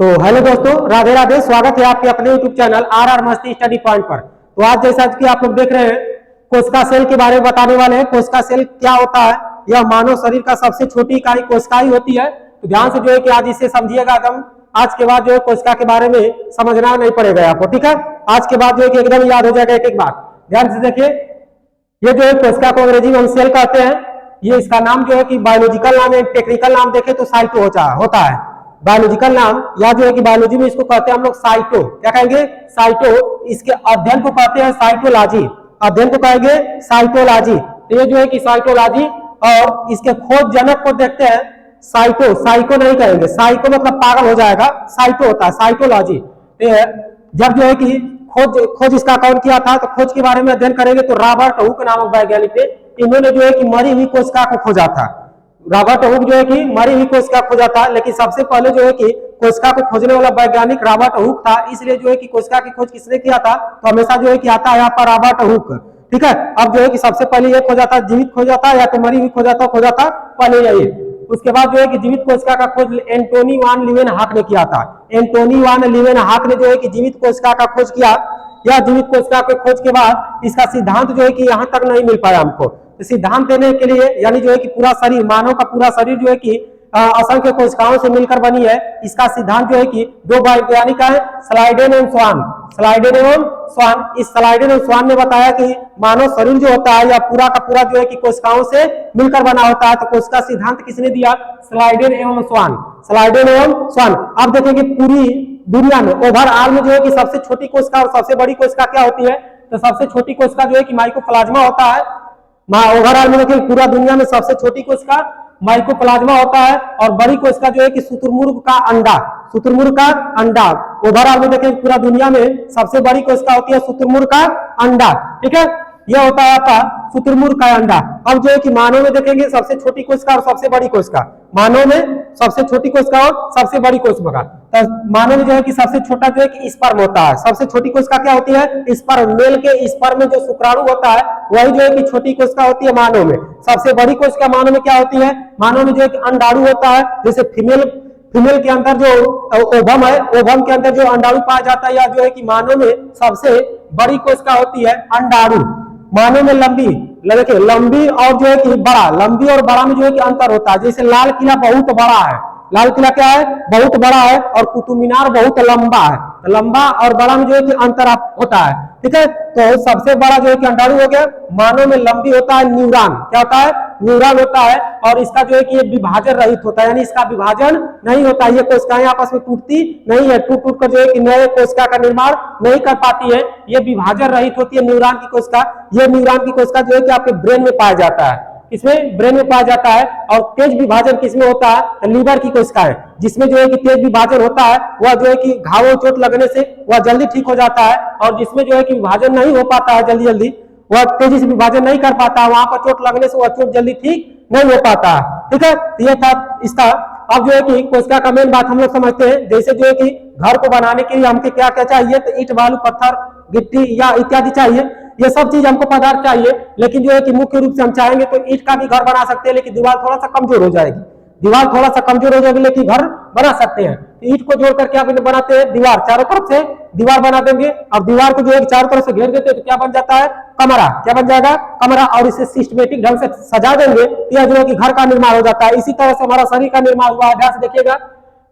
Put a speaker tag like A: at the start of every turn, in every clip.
A: तो हेलो दोस्तों, राधे राधे। स्वागत है आपके अपने यूट्यूब चैनल आर मस्ती स्टडी पॉइंट पर। तो आज जैसा कि आप लोग देख रहे हैं, कोशिका सेल के बारे में बताने वाले हैं। कोशिका सेल क्या होता है? यह मानव शरीर का सबसे छोटी इकाई कोशिका ही होती है। तो ध्यान से जो है कि आज इसे समझिएगा एकदम। आज के बाद जो है कोशिका के बारे में समझना नहीं पड़ेगा आपको, ठीक है? आज के बाद जो है कि एकदम याद हो जाएगा एक एक बात। ध्यान से देखिए, ये जो है कोशिका को अंग्रेजी में हम सेल कहते हैं। ये इसका नाम जो है कि बायोलॉजिकल नाम है, टेक्निकल नाम देखे तो साइटो होता है। बायोलॉजिकल नाम या जो है कि बायोलॉजी में इसको कहते हैं हम लोग साइटो। क्या कहेंगे? साइटो। इसके अध्ययन को कहते हैं साइटोलॉजी। अध्ययन को कहेंगे साइटोलॉजी। तो ये जो है कि साइटोलॉजी, और इसके खोज जनक को देखते हैं साइटो। साइको नहीं कहेंगे, साइको मतलब पागल हो जाएगा, साइटो होता है, साइटोलॉजी। जब जो है कि खोज इसका कौन किया था, तो खोज के बारे में अध्ययन करेंगे तो रॉबर्ट हुक नामक वैज्ञानिक थे। इन्होंने जो है कि मरी हुई कोशिका को खोजा था। रॉबर्ट हुक जो है कि मरी हुई कोशिका खोजा था, लेकिन सबसे पहले जो है कि कोशिका को खोजने वाला वैज्ञानिक रॉबर्ट हुक था। इसलिए जो है कि कोशिका की खोज किसने किया था, तो हमेशा जो है कि आता है यहाँ पर रॉबर्ट हुक, ठीक है? अब जो है कि सबसे पहले ये खोजा था, जीवित खोजा था या तो मरी हुई खोजा था पहले यही। उसके बाद जो है कि जीवित कोशिका का खोज एंटोनी वान लीवेनहॉक ने किया था। एंटोनी वान लीवेनहॉक ने जो है कि जीवित कोशिका का खोज किया। या जीवित कोशिका के खोज के बाद इसका सिद्धांत जो है कि यहाँ तक नहीं मिल पाया हमको। तो सिद्धांत देने के लिए, यानी जो है कि पूरा शरीर, मानव का पूरा शरीर जो है कि असंख्य कोशिकाओं से मिलकर बनी है। इसका सिद्धांत जो है कि दो वैज्ञानिक है, स्लाइडेन एवं स्वान। स्लाइडेन एवं स्वान, इस स्लाइडेन एवं स्वान ने बताया कि मानव शरीर जो होता है या पूरा का पूरा जो है कि कोशिकाओं से मिलकर बना होता है। तो कोशिका सिद्धांत किसने दिया? स्लाइडेन एवं स्वान। स्लाइडेन एवं स्वान। अब देखेंगे पूरी दुनिया में ओवरऑल में जो है कि सबसे छोटी कोशिका और सबसे बड़ी कोशिका क्या होती है? तो सबसे छोटी कोशिका जो है कि माइकोप्लाज्मा होता है। ओवरऑल में देखिए पूरा दुनिया में सबसे छोटी कोशिका माइकोप्लाज्मा होता है, और बड़ी कोशिका जो है कि शुतुरमुर्ग का अंडा। शुतुरमुर्ग का अंडा। ओवरऑल में देखिए पूरा दुनिया में सबसे बड़ी कोशिका होती है शुतुरमुर्ग का अंडा, ठीक है? यह होता है आपका शुतुरमुर्ग का अंडा। अब जो है कि मानव में देखेंगे सबसे छोटी कोशिका और सबसे बड़ी कोशिका। मानव में सबसे छोटी कोशिका और सबसे बड़ी कोशिका। मानव में जो है कि सबसे छोटा जो है कि स्पर्म होता है। सबसे छोटी कोशिका क्या होती है? स्पर्म। मेल के स्पर्म में जो शुक्राणु होता है वही जो है कि छोटी कोशिका होती है मानव में। सबसे बड़ी कोशिका मानव में क्या होती है? मानव में जो है कि अंडाणु होता है। जैसे फीमेल के अंदर जो ओवम है, ओवम के अंदर जो अंडाणु पाया जाता है, या जो है कि मानव में सबसे बड़ी कोशिका होती है अंडाणु। मानव में लंबी, देखिए लंबी और जो है कि बड़ा, लंबी और बड़ा में जो है कि अंतर होता है। जैसे लाल किला बहुत बड़ा है, लाल किला क्या है? बहुत बड़ा है, और कुतुब मीनार बहुत लंबा है। लंबा और बड़ा में जो है कि अंतर होता है, ठीक है? तो सबसे बड़ा जो है कि अंडाणु हो गया। मानव में लंबी होता है न्यूरॉन। क्या होता है? न्यूरॉन होता है, और इसका जो है कि ये विभाजन रहित होता है, यानी इसका विभाजन नहीं होता है। ये कोशिकाएं आपस में टूटती नहीं है, टूट टूट कर जो है कि नए कोशिका का निर्माण नहीं कर पाती है। ये विभाजन रहित होती है न्यूरॉन की कोशिका। ये न्यूरॉन की कोशिका जो है कि आपके ब्रेन में पाया जाता है। इसमें ब्रेन में पाया जाता है। और तेज विभाजन किसमें होता है? लीवर की कोशिका है, जिसमें जो है कि तेज विभाजन होता है। वह जो है कि घाव चोट लगने से वह जल्दी ठीक हो जाता है, और जिसमें जो है कि विभाजन नहीं हो पाता है जल्दी जल्दी, वह तेजी से विभाजन नहीं कर पाता, वहां पर चोट लगने से वह चोट जल्दी ठीक नहीं हो पाता, ठीक है? ये था इसका। अब जो है कि कोशिका का मेन बात हम लोग समझते हैं। जैसे जो है कि घर को बनाने के लिए हमको क्या क्या चाहिए? तो ईंट, बालू, पत्थर, गिट्टी या इत्यादि चाहिए। ये सब चीज हमको पदार्थ चाहिए, लेकिन जो है कि मुख्य रूप से हम चाहेंगे तो ईंट का भी घर बना सकते हैं, लेकिन दीवार थोड़ा सा कमजोर हो जाएगी। दीवार थोड़ा सा कमजोर हो जाएगी, लेकिन घर बना सकते हैं। ईंट को जोड़ करके आप बनाते हैं दीवार, चारों तरफ से दीवार बना देंगे। अब दीवार को जो है चारों तरफ से घेर देते हैं तो क्या बन जाता है? कमरा। क्या बन जाएगा? कमरा। और इसे सिस्टमेटिक ढंग से सजा देंगे तो यह जो है कि घर का निर्माण हो जाता है। इसी तरह से हमारा शरीर का निर्माण हुआ है। ध्यान से देखिएगा,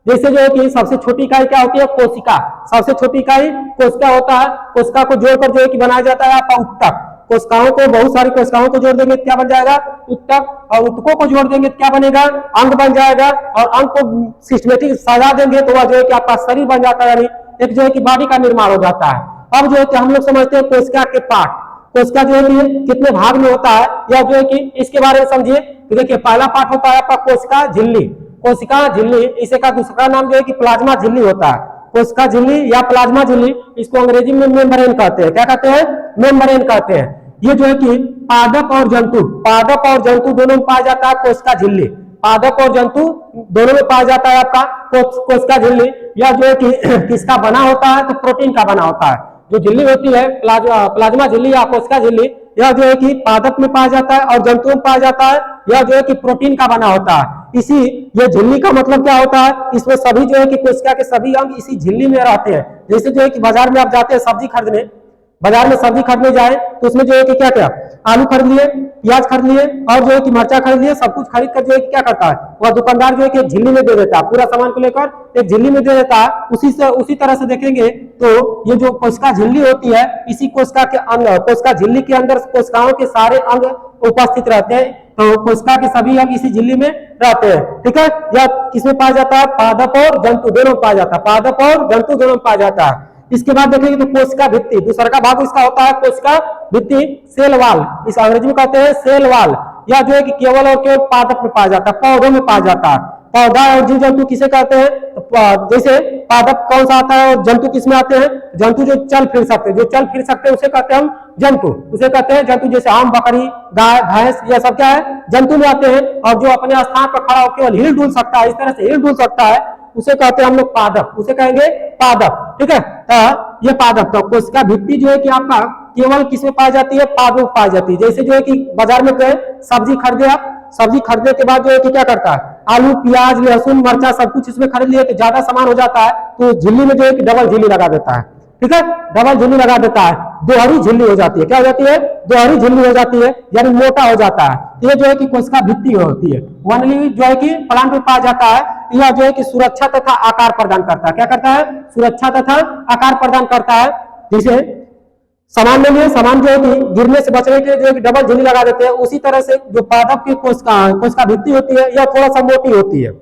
A: जैसे जो है कि सबसे छोटी इकाई क्या होती है? कोशिका। सबसे छोटी इकाई कोशिका होता है। कोशिका को जोड़कर जो है कि बनाया जाता है आपका उत्तक। कोशिकाओं को, बहुत सारी कोशिकाओं को जोड़ देंगे क्या बन जाएगा? उत्तक। और उत्तकों को जोड़ देंगे क्या बनेगा? अंग बन जाएगा। और अंग को सिस्टमेटिक सजा देंगे तो वह जो है कि आपका शरीर बन जाता है, यानी एक जो है कि बॉडी का निर्माण हो जाता है। अब जो है कि हम लोग समझते हैं कोशिका के पार्ट। कोशिका जो है कि कितने भाग में होता है, या जो है कि इसके बारे में समझिए। तो देखिए पहला पार्ट होता है आपका कोशिका झिल्ली। कोशिका झिल्ली, इसे का दूसरा नाम जो है कि प्लाज्मा झिल्ली होता है। कोशिका झिल्ली या प्लाज्मा झिल्ली, इसको अंग्रेजी में मेम्ब्रेन कहते हैं। क्या कहते हैं? मेम्ब्रेन कहते हैं। ये जो है कि पादप और जंतु दोनों में पाया जाता है कोशिका झिल्ली। पादप और जंतु दोनों में पाया जाता है आपका कोशिका झिल्ली। यह जो है कि किसका बना होता है? तो प्रोटीन का बना होता है। जो झिल्ली होती है प्लाज्मा झिल्ली या कोशिका झिल्ली, यह जो है कि पादप में पाया जाता है और जंतुओं में पाया जाता है। यह जो है कि प्रोटीन का बना होता है। इसी ये झिल्ली का मतलब क्या होता है, इसमें सभी जो है कि कोशिका के सभी अंग इसी झिल्ली में रहते हैं। जैसे जो है कि बाजार में आप जाते हैं सब्जी खरीदने, बाजार में सब्जी खरीदने जाए तो उसमें जो है कि क्या क्या आलू खरीद लिए, प्याज खरीद लिए और जो है कि मिर्चा खरीद लिए, सब कुछ खरीद कर जो है कि क्या करता है वह दुकानदार जो है कि झिल्ली में दे देता है, पूरा सामान को लेकर एक झिल्ली में दे देता है। उसी तरह से देखेंगे तो ये जो कोशिका झिल्ली होती है, इसी कोशिका के अंदर, कोशिका झिल्ली के अंदर कोशिकाओं के सारे अंग उपस्थित रहते हैं। तो कोशिका के सभी अंग इसी झिल्ली में रहते हैं। ठीक है, यह किसमें पाया जाता है, पादप और जंतु दोनों में पाया जाता है, पादप और जंतु दोनों में पाया जाता है। इसके बाद देखेंगे तो कोशिका भित्ति, दूसरा का भाग इसका होता है कोशिका भित्ति, सेल वाल, इस अंग्रेजी में कहते हैं सेल वाल। यह जो है कि केवल और केवल पादप में पाया जाता है, पौधों में पाया जाता है। पौधा और जीव जंतु किसे कहते हैं, जैसे पादप कौन सा आता है और जंतु किसमें आते हैं, जंतु जो चल फिर सकते हैं, जो चल फिर सकते हैं उसे कहते हैं हम जंतु, उसे कहते हैं जंतु। जैसे आम, बकरी, गाय, भैंस, यह सब क्या है, जंतु में आते हैं। और जो अपने स्थान पर खड़ा होकर केवल हिल डुल सकता है, इस तरह से हिल डुल सकता है, उसे कहते हैं हम लोग पादप, उसे कहेंगे पादप। ठीक है, ये पादप। तो कोशिका भित्ति जो है कि आपका केवल किसमें पाई जाती है, पादप में पाई जाती है। जैसे जो है कि बाजार में गए सब्जी खरीदे, आप सब्जी खरीदने के बाद जो है कि क्या करता है, आलू, प्याज, लहसुन, मिर्चा सब कुछ इसमें खरीद लिए तो ज्यादा सामान हो जाता है, तो झिल्ली में जो है कि डबल झिल्ली लगा देता है। ठीक है, डबल झिल्ली लगा देता है, दोहरी झिल्ली हो जाती है। क्या हो जाती है, दोहरी झिल्ली हो जाती है, यानी मोटा हो जाता है। ये जो है कि कोशिका भित्ति होती है, वनली जो है कि प्लांट में पाया जाता है। यह जो है कि सुरक्षा तथा आकार प्रदान करता है। क्या करता है, सुरक्षा तथा आकार प्रदान करता है। जिसे सामान में सामान जो है कि गिरने से बचने के लिए जो है कि डबल झिल्ली लगा देते हैं, उसी तरह से जो पादप की कोशिका भित्ति होती है, यह थोड़ा सा मोटी होती है।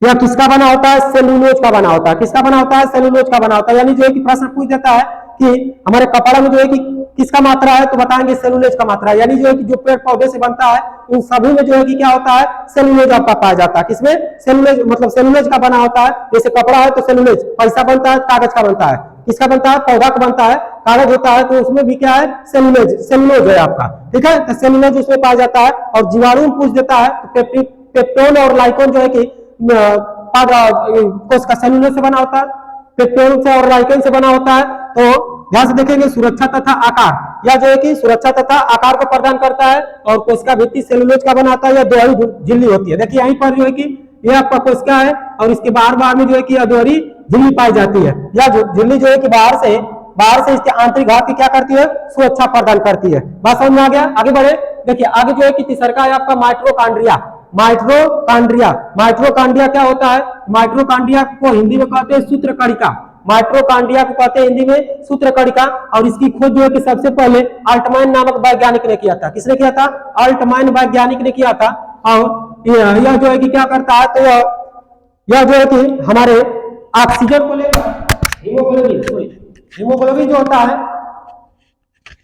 A: यह किसका बना होता है, सेलुलोज का बना होता है। किसका बना होता है, सेलुलोज का बना होता है। यानी जो है कि प्रश्न पूछ देता है कि हमारे कपड़ा में जो है कि किसका मात्रा है, तो बताएंगे सेलुलोज का मात्रा है। यानी जो है कि जो पेड़ पौधे से बनता है उन सभी में जो है कि क्या होता है, सेलुलोज आपका पाया जाता है। किसमें, सेलुलोज, मतलब सेलुलोज का बना होता है। जैसे कपड़ा है तो सेलुलोज, पैसा बनता है कागज का बनता है, किसका बनता है, पौधा का बनता है, कागज होता है तो उसमें भी क्या है, सेलुलोज, सेलुलोज है आपका। ठीक है, तो सेलुलोज उसमें पाया जाता है। और जीवाणु में पूछ देता है तो पेप्टोन और लाइकोन जो है कि कोशिका सेलुलोज से बना होता है, पेप्टोन से और लाइकोन से बना होता है। तो ध्यान से देखेंगे, सुरक्षा तथा आकार, या जो है कि सुरक्षा तथा आकार को प्रदान करता है। और कोशिका भित्ति सेलुलोज का बनाता है, या दोहरी झिल्ली होती है। देखिए यहीं पर जो है कि यह आपका कोशिका है और इसके बाहर में जो है कि दोहरी झिल्ली पाई जाती है। या झिल्ली जो है कि बाहर से इसके आंतरिक भाग की क्या करती है, सुरक्षा प्रदान करती है। बात समझ में आ गया, आगे बढ़े। देखिए आगे जो है कि तीसरा है आपका माइटोकॉन्ड्रिया। माइटोकॉन्ड्रिया, माइटोकॉन्ड्रिया क्या होता है, माइटोकॉन्ड्रिया को हिंदी में कहते हैं सूत्रकणिका। माइटोकॉन्ड्रिया को कहते हैं हिंदी में सूत्रकणिका। और इसकी खोज जो है कि सबसे पहले अल्टमैन नामक वैज्ञानिक ने किया था। किसने किया था, अल्टमैन वैज्ञानिक ने किया था। और यह जो है कि क्या करता है, तो यह जो है कि हमारे ऑक्सीजन को लेकर हीमोग्लोबिन जो होता है,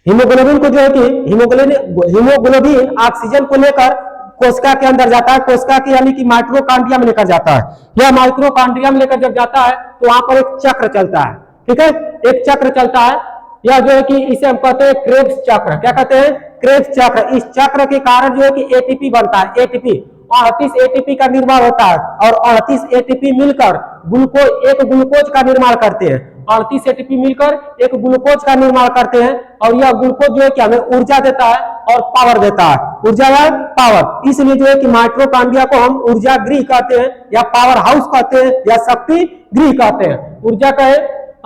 A: हीमोग्लोबिन को जो है कि हीमोग्लोबिन ऑक्सीजन को लेकर कोशिका के अंदर जाता है, कोशिका के यानी कि माइटोकॉन्ड्रिया में लेकर जाता है। यह माइटोकॉन्ड्रिया में लेकर जब जाता है तो वहां पर एक चक्र चलता है। ठीक है, एक चक्र चलता है। यह जो है कि इसे हम कहते हैं क्रेब्स चक्र। क्या कहते हैं, क्रेब्स चक्र। इस चक्र के कारण जो है कि एटीपी बनता है, एटीपी 38 एटीपी का निर्माण होता है। और 38 एटीपी मिलकर एक ग्लूकोज का निर्माण करते हैं। 38 एटीपी मिलकर एक ग्लूकोज का निर्माण करते हैं। और यह ग्लूकोज जो है कि हमें ऊर्जा देता है और पावर देता है, ऊर्जा या पावर। इसलिए जो है कि माइटोकॉन्ड्रिया को हम ऊर्जा गृह कहते हैं, या पावर हाउस कहते हैं, या शक्ति गृह कहते हैं। ऊर्जा कहे,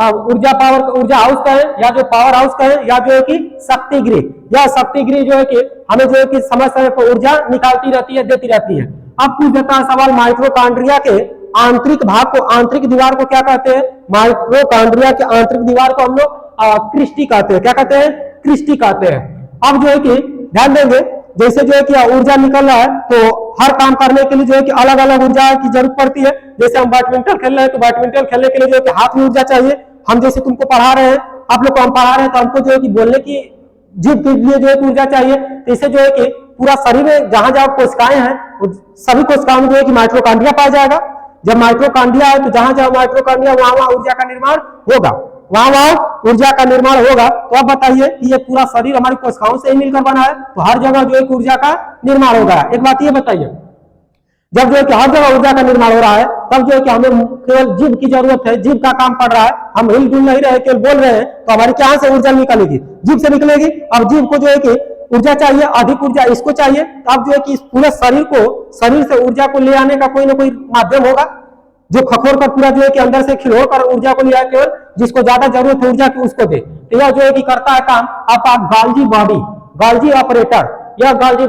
A: ऊर्जा हाउस कहे, या जो पावर हाउस कहे, या जो है कि शक्ति गृह। यह शक्ति गृह जो है कि हमें जो है कि समय समय पर ऊर्जा निकालती रहती है, देती रहती है। अब पूछ देता है सवाल, माइटोकॉन्ड्रिया के आंतरिक भाग को, आंतरिक दीवार को क्या कहते हैं, माइटोकॉन्ड्रिया के आंतरिक दीवार को हम लोग क्रिस्टी कहते हैं। क्या कहते हैं, क्रिस्टी कहते हैं। अब जो है कि ध्यान देंगे, जैसे जो है कि ऊर्जा निकल रहा है तो हर काम करने के लिए जो है कि अलग अलग ऊर्जा की जरूरत पड़ती है। जैसे हम बैडमिंटन खेल रहे हैं तो बैडमिंटन खेलने के लिए जो है कि हाथ में ऊर्जा चाहिए। हम जैसे तुमको पढ़ा रहे हैं, आप लोग को हम पढ़ा रहे हैं तो हमको जो है कि बोलने की जीभ के लिए जो है कि ऊर्जा चाहिए। तो इसे जो है कि पूरा शरीर में जहां जहां कोशिकाएं हैं सभी कोशिकाओं में जो है कि माइटोकॉन्ड्रिया पाया जाएगा। जब माइटोकॉन्ड्रिया है तो जहां जहां माइटोकॉन्ड्रिया वहां ऊर्जा का निर्माण होगा, वहां ऊर्जा का निर्माण होगा। तो अब बताइए कि ये पूरा शरीर हमारी कोशिकाओं से ही मिलकर बना है, तो हर जगह जो है कि ऊर्जा का निर्माण होगा। एक बात ये बताइए, जब जो है कि हर जगह ऊर्जा का निर्माण हो रहा है तब जो है कि हमें केवल जीभ की जरूरत है, जीभ का काम पड़ रहा है, हम हिल डुल नहीं रहे, केवल बोल रहे हैं, तो हमारी कहां से ऊर्जा निकलेगी, जीभ से निकलेगी। अब जीभ को जो है कि ऊर्जा चाहिए, अधिक ऊर्जा इसको चाहिए, तो अब जो है कि इस पूरे शरीर से ऊर्जा को ले आने का कोई ना कोई माध्यम होगा, जो खखोर कर पूरा जो है कि अंदर से खिलौड़ कर ऊर्जा को ले आके और जिसको ज्यादा जरूरत है ऊर्जा की उसको दे। तो यह जो है कि करता है काम आपका गाल्जी बॉडी, गाल्जी ऑपरेटर। यह गाल्जी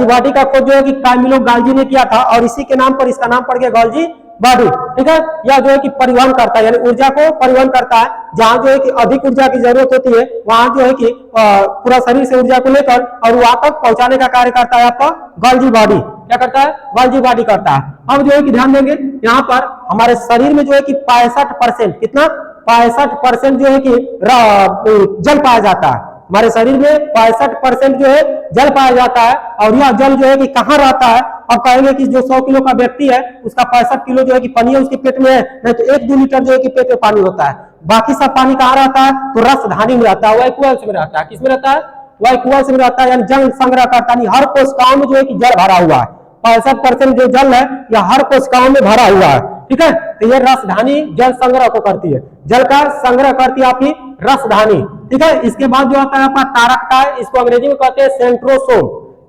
A: बॉडी का खोज जो है कि कामिलो गाल्जी ने किया था और इसी के नाम पर इसका नाम पड़ गया गाल्जी बॉडी। ठीक है, यह जो है कि परिवहन करता है, यानी ऊर्जा को परिवहन करता है। जहां जो है कि अधिक ऊर्जा की जरूरत होती है वहां जो है कि पूरा शरीर से ऊर्जा को लेकर और वहां तक पहुंचाने का कार्य करता है आपका गाल्जी बॉडी। क्या करता है? गाल्जी बॉडी करता है। अब जो है कि ध्यान देंगे यहाँ पर हमारे शरीर में जो है कि 65%, कितना 65% जो है कि जल पाया जाता है। हमारे शरीर में 65% जो है जल पाया जाता है और यह जल जो है कि कहाँ रहता है? अब कहेंगे कि जो 100 किलो का व्यक्ति है उसका 65 किलो जो है कि पानी है उसके पेट में है, नहीं तो 1-2 लीटर जो है कि पेट में पानी होता है। बाकी सब पानी कहाँ रहता है? तो रसधानी में रहता है, वाइकुअल्स में रहता है। किसमें रहता है? वाइकुअल्स में रहता है, यानी जल संग्रह करता है। हर कोशिकाओं में जो है कि जल भरा हुआ है। 65% जो जल है यह हर कोशिकाओं में भरा हुआ है। ठीक है, तो यह रसधानी जल संग्रह को करती है, जल का संग्रह करती है आपकी रसधानी। ठीक है, इसके बाद जो आता है आपका तारककाय, इसको अंग्रेजी में कहते हैं सेंट्रोसोम।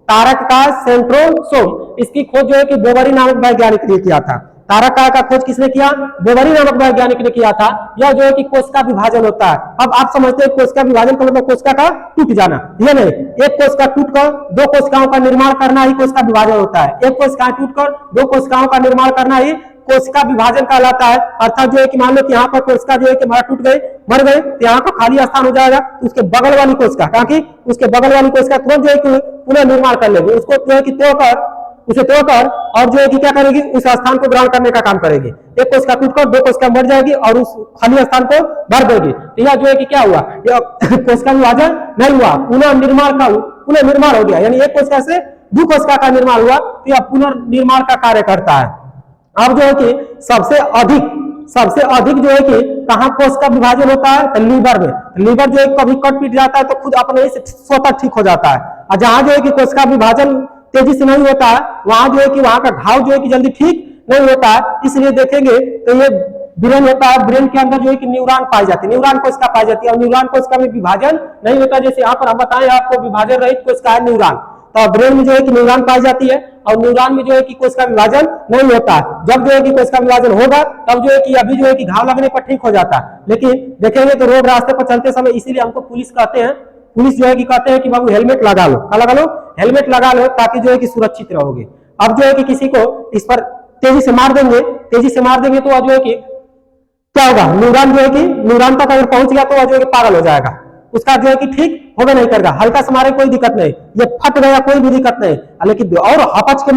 A: तारककाय सेंट्रोसोम, इसकी खोज जो है कि बोवेरी नामक वैज्ञानिक ने किया था। तारककाय का खोज किसने किया? बोवेरी नामक वैज्ञानिक ने किया था। यह जो है कि कोशिका विभाजन होता है। अब आप समझते हैं कोशिका विभाजन का मतलब कोशिका का टूट जाना, ये नहीं, एक कोशिका टूटकर 2 कोशिकाओं का निर्माण करना ही कोशिका विभाजन होता है। एक कोशिका टूटकर 2 कोशिकाओं का निर्माण करना ही कोशिका विभाजन कहलाता है। अर्थात जो है कि मान लो कि यहाँ पर कोशिका जो है कि हमारा टूट गई, मर गई, तो यहाँ का खाली स्थान हो जाएगा, तो उसके बगल वाली कोशिका, ताकि उसके बगल वाली कोशिका तुरंत जो है कि पुनः निर्माण कर लेगी, उसको जो है कि तोड़कर और जो है कि क्या करेगी? उस स्थान को ग्रहण करने का काम करेगी। एक कोशिका टूटकर 2 कोशिका मर जाएगी और उस खाली स्थान को भर देगी। तो यह जो है कि क्या हुआ? यह कोशिका विभाजन नहीं हुआ, पुनः निर्माण हो गया, यानी एक कोशिका से 2 कोशिका का निर्माण हुआ, तो यह पुनर्निर्माण का कार्य करता है। अब जो है कि सबसे अधिक जो है कि कहाँ कोशिका विभाजन होता है? तो लीवर में। लीवर जो है कभी कट पीट जाता है तो खुद अपने से स्वतः ठीक हो जाता है, और जहां जो है कि कोशिका विभाजन तेजी से नहीं होता है वहां जो है कि वहां का घाव जो है कि जल्दी ठीक नहीं होता है। इसलिए देखेंगे तो ये ब्रेन होता है, ब्रेन के अंदर जो है कि न्यूरॉन पाई जाती है, न्यूरॉन कोशिका पाई जाती है, और न्यूरॉन कोशिका में विभाजन नहीं होता। जैसे यहाँ पर हम बताएं आपको विभाजन रहित कोशिका है न्यूरॉन, तो ब्रेन में जो है कि न्यूरॉन पाई जाती है और न्यूरॉन में जो है कि कोशिका विभाजन नहीं होता। जब जो है कि कोशिका विभाजन होगा तब जो है कि अभी जो है कि घाव लगने पर ठीक हो जाता है। लेकिन देखेंगे तो रोड रास्ते पर चलते समय, इसीलिए हमको पुलिस जो है कि कहते हैं कि बाबू हेलमेट लगा लो, क्या लगा लो? हेलमेट लगा लो, ताकि जो है कि सुरक्षित रहोगे। अब जो है कि किसी को इस पर तेजी से मार देंगे तो जो है कि क्या होगा? न्यूरॉन जो है कि न्यूरॉन तक अगर पहुंच गया तो जो है कि पागल हो जाएगा, उसका जो है कि ठीक होगा नहीं करेगा। हल्का से मारे कोई दिक्कत नहीं, ये फट गया कोई भी दिक्कत नहीं, लेकिन और हपच के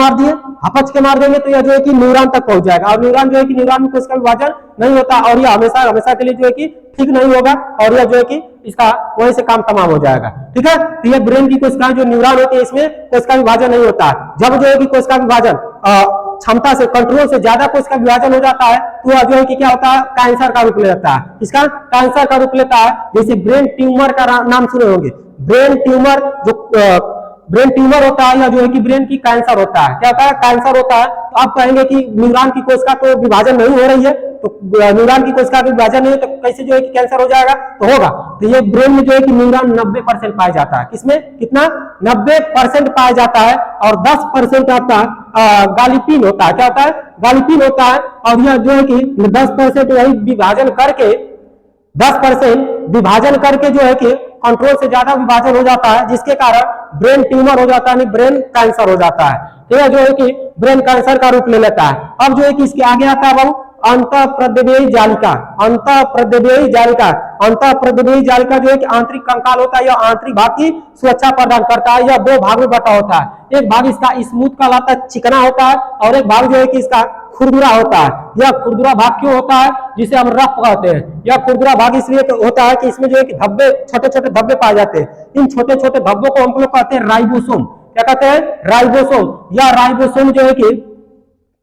A: मार देंगे तो यह जो है कि न्यूरॉन तक पहुंच जाएगा, और न्यूरॉन जो है कि न्यूरॉन में कोशिका विभाजन नहीं होता, और यह हमेशा के लिए जो है कि ठीक नहीं होगा, और यह जो है कि इसका वहीं से काम तमाम हो जाएगा। ठीक है, तो यह ब्रेन की कोशिकाएं जो न्यूरॉन होती है इसमें कोशिका विभाजन नहीं होता। जब जो है कि कोशिका विभाजन क्षमता से, कंट्रोल से ज्यादा कोशिका विभाजन हो जाता है तो वह जो है कि क्या होता है? कैंसर का रूप ले लेता है। इसका कैंसर का रूप लेता है। जैसे ब्रेन ट्यूमर का नाम सुने होंगे, ब्रेन ट्यूमर होता है या जो है कि ब्रेन की कैंसर होता है। क्या होता है? कैंसर होता है। तो आप कहेंगे कि न्यूरॉन की कोशिका तो विभाजन नहीं हो रही है, तो न्यूरॉन की कोशिका का विभाजन नहीं है तो कैसे जो है कि कैंसर हो जाएगा? तो होगा। तो ये ब्रेन में जो है कि न्यूरॉन 90% पाया जाता है। किसमें? कितना? 90% पाया जाता है, और 10% आपका गालिपिन होता है। क्या होता है? गालिपिन होता है, और यह जो है कि 10% वही विभाजन करके 10% जो है कि कंट्रोल से ज्यादा विभाजन हो जाता है, जिसके कारण ब्रेन ट्यूमर हो जाता है, ब्रेन कैंसर हो जाता है। यह जो है कि ब्रेन कैंसर का रूप ले लेता है। अब जो है कि इसके आगे आता है बाबू अंतःप्रद्रव्ययी जालिका। अंतःप्रद्रव्ययी जालिका जो है कि आंतरिक कंकाल होता है, यह आंतरिक भाग की सुरक्षा प्रदान करता है। यह 2 भाग में बटा होता है, एक भाग इसका स्मूथ कहलाता है, चिकना होता है, और एक भाग जो है कि इसका खुरदुरा होता है। यह खुरदुरा भाग क्यों होता है? जिसे हम रफ कहते हैं। यह खुरदुरा भाग इसलिए होता है कि इसमें जो है कि धब्बे, छोटे धब्बे पाए जाते हैं। इन छोटे धब्बों को हम लोग कहते हैं राइबोसोम। क्या कहते हैं? राइबोसोम। यह राइबोसोम जो है कि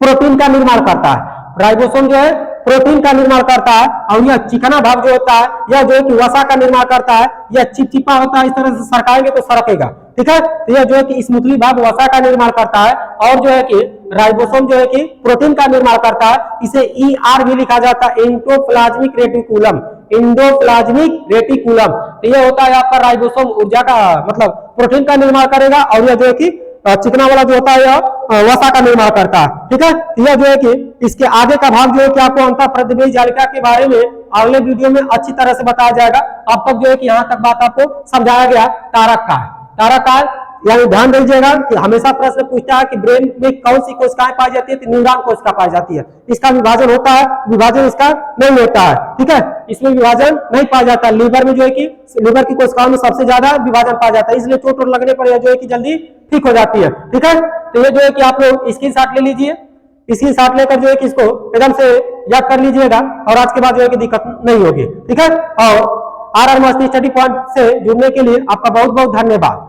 A: प्रोटीन का निर्माण करता है। राइबोसोम जो है प्रोटीन का निर्माण करता है, और यह चिकना भाग जो होता है यह जो है कि वसा का निर्माण करता है। यह चिपचिपा होता है, इस तरह से सरकाएंगे तो सरकेगा, ठीक है। तो यह जो है कि स्मूथली भाग वसा का निर्माण करता है, और जो है कि राइबोसोम जो है कि प्रोटीन का निर्माण करता है। इसे ER भी लिखा जाता है, एंडोप्लाज्मिक रेटिकुलम, एंडोप्लाज्मिक रेटिकुलम। तो यह होता है आपका राइबोसोम ऊर्जा का मतलब प्रोटीन का निर्माण करेगा, और यह जो है कि चिकना वाला जो होता है यह वसा का निर्माण करता है, ठीक है। यह जो है कि इसके आगे का भाग जो है कि आपको अंतः प्रतिमेय जालिका के बारे में अगले वीडियो में अच्छी तरह से बताया जाएगा। अब तक जो है कि यहाँ तक बात आपको समझाया गया। तारक काल, तारक काल यानी ध्यान दीजिएगा कि हमेशा प्रश्न पूछता है कि ब्रेन में कौन सी कोशिकाएं पाई जाती है, तो न्यूरॉन कोशिका पाई जाती है। इसका विभाजन होता है, विभाजन इसका नहीं होता है, ठीक है। इसमें विभाजन नहीं पाया जाता। लीवर में जो है कि लीवर की कोशिकाओं में सबसे ज्यादा विभाजन पाया जाता है, इसलिए चोट लगने पर यह जो है कि जल्दी ठीक हो जाती है, ठीक है। तो ये जो है कि आप लोग स्क्रीनशॉट ले लीजिए, स्क्रीनशॉट लेकर जो है कि इसको एकदम से याद कर लीजिएगा, और आज के बाद जो है कि दिक्कत नहीं होगी, ठीक है। और RR मस्ती स्टडी पॉइंट से जुड़ने के लिए आपका बहुत बहुत धन्यवाद।